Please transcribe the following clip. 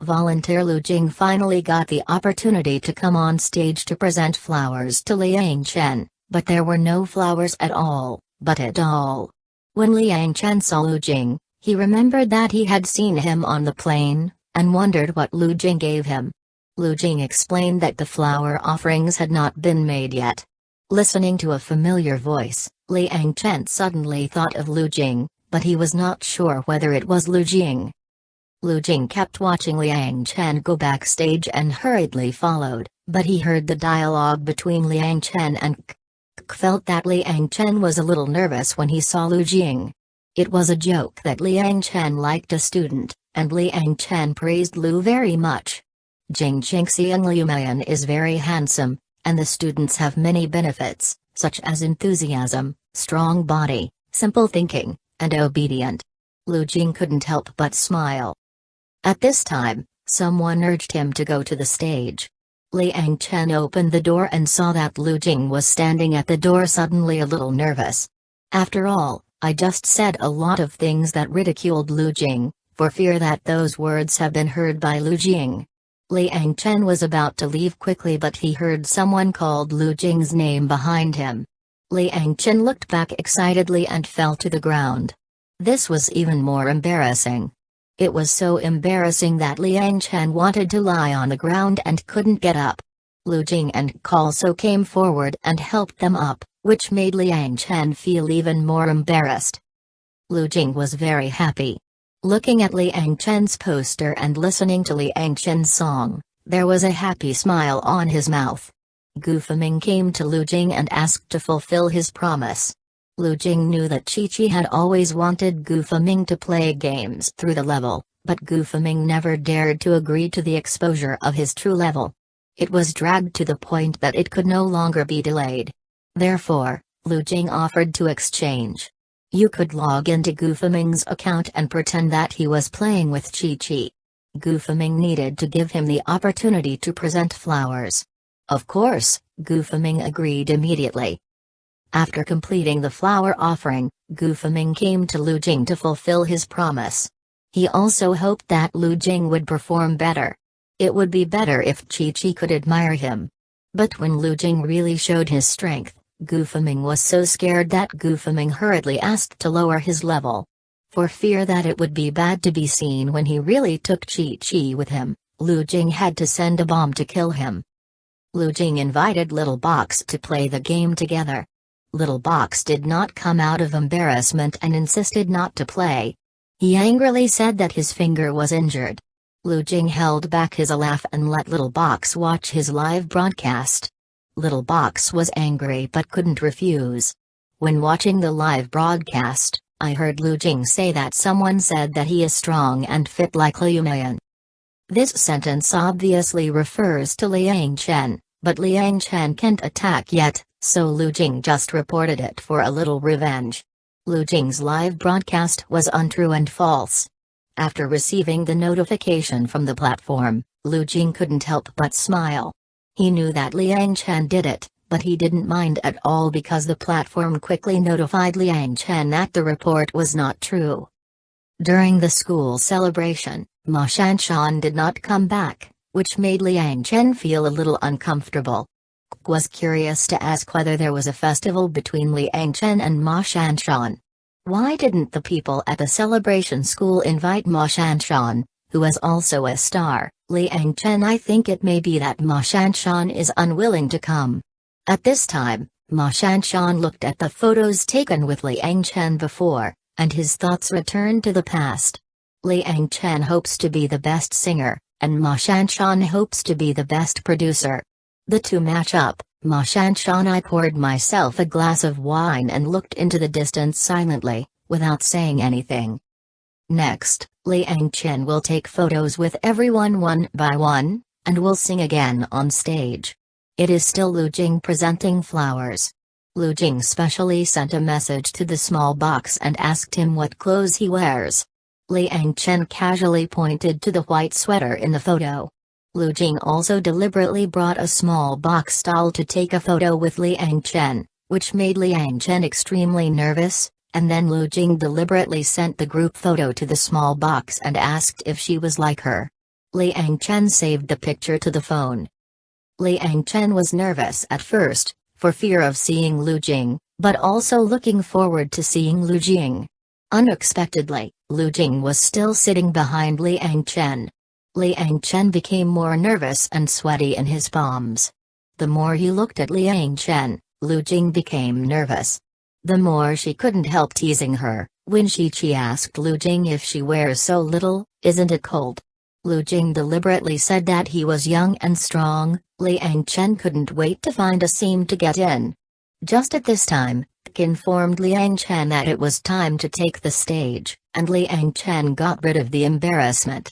volunteer. Lu Jing finally got the opportunity to come on stage to present flowers to Liang Chen, but there were no flowers at all. When Liang Chen saw Lu Jing, he remembered that he had seen him on the plane, and wondered what Lu Jing gave him. Lu Jing explained that the flower offerings had not been made yet. Listening to a familiar voice, Liang Chen suddenly thought of Lu Jing, but he was not sure whether it was Lu Jing. Lu Jing kept watching Liang Chen go backstage and hurriedly followed, but he heard the dialogue between Liang Chen and felt that Liang Chen was a little nervous when he saw Lu Jing. It was a joke that Liang Chen liked a student, and Liang Chen praised Lu very much. Jing Qingxiang Liu Mayan is very handsome, and the students have many benefits, such as enthusiasm, strong body, simple thinking, and obedient. Lu Jing couldn't help but smile. At this time, someone urged him to go to the stage. Liang Chen opened the door and saw that Lu Jing was standing at the door, suddenly a little nervous. After all, I just said a lot of things that ridiculed Lu Jing, for fear that those words have been heard by Lu Jing. Liang Chen was about to leave quickly, but he heard someone called Lu Jing's name behind him. Liang Chen looked back excitedly and fell to the ground. This was even more embarrassing. It was so embarrassing that Liang Chen wanted to lie on the ground and couldn't get up. Lu Jing and also came forward and helped them up, which made Liang Chen feel even more embarrassed. Lu Jing was very happy. Looking at Liang Chen's poster and listening to Liang Chen's song, there was a happy smile on his mouth. Gu Fengming came to Lu Jing and asked to fulfill his promise. Lu Jing knew that Chi had always wanted Gu Fengming to play games through the level, but Gu Fengming never dared to agree to the exposure of his true level. It was dragged to the point that it could no longer be delayed. Therefore, Lu Jing offered to exchange. You could log into Gu Fengming's account and pretend that he was playing with Chi. Gu Fengming needed to give him the opportunity to present flowers. Of course, Gu Fengming agreed immediately. After completing the flower offering, Gu Fengming came to Lu Jing to fulfill his promise. He also hoped that Lu Jing would perform better. It would be better if Chi could admire him. But when Lu Jing really showed his strength, Gu Fengming was so scared that Gu Fengming hurriedly asked to lower his level. For fear that it would be bad to be seen when he really took Chi with him, Lu Jing had to send a bomb to kill him. Lu Jing invited Little Box to play the game together. Little Box did not come out of embarrassment and insisted not to play. He angrily said that his finger was injured. Lu Jing held back his laugh and let Little Box watch his live broadcast. Little Box was angry but couldn't refuse. When watching the live broadcast, I heard Lu Jing say that someone said that he is strong and fit like Liu Mayan. This sentence obviously refers to Liang Chen, but Liang Chen can't attack yet, so Lu Jing just reported it for a little revenge. Lu Jing's live broadcast was untrue and false. After receiving the notification from the platform, Lu Jing couldn't help but smile. He knew that Liang Chen did it, but he didn't mind at all because the platform quickly notified Liang Chen that the report was not true. During the school celebration, Ma Shanshan did not come back, which made Liang Chen feel a little uncomfortable. Was curious to ask whether there was a festival between Liang Chen and Ma Shanshan. Why didn't the people at the celebration school invite Ma Shanshan, who is also a star? Liang Chen, I think it may be that Ma Shanshan is unwilling to come. At this time, Ma Shanshan looked at the photos taken with Liang Chen before, and his thoughts returned to the past. Liang Chen hopes to be the best singer, and Ma Shanshan hopes to be the best producer. The two match up. Ma Shanshan. I poured myself a glass of wine and looked into the distance silently, without saying anything. Next, Liang Chen will take photos with everyone one by one, and will sing again on stage. It is still Lu Jing presenting flowers. Lu Jing specially sent a message to the small box and asked him what clothes he wears. Liang Chen casually pointed to the white sweater in the photo. Lu Jing also deliberately brought a small box doll to take a photo with Liang Chen, which made Liang Chen extremely nervous, and then Lu Jing deliberately sent the group photo to the small box and asked if she was like her. Liang Chen saved the picture to the phone. Liang Chen was nervous at first, for fear of seeing Lu Jing, but also looking forward to seeing Lu Jing. Unexpectedly, Lu Jing was still sitting behind Liang Chen. Liang Chen became more nervous and sweaty in his palms. The more he looked at Liang Chen, Lu Jing became nervous. The more she couldn't help teasing her. When she asked Lu Jing if she wears so little, isn't it cold? Lu Jing deliberately said that he was young and strong. Liang Chen couldn't wait to find a seam to get in. Just at this time, K informed Liang Chen that it was time to take the stage, and Liang Chen got rid of the embarrassment.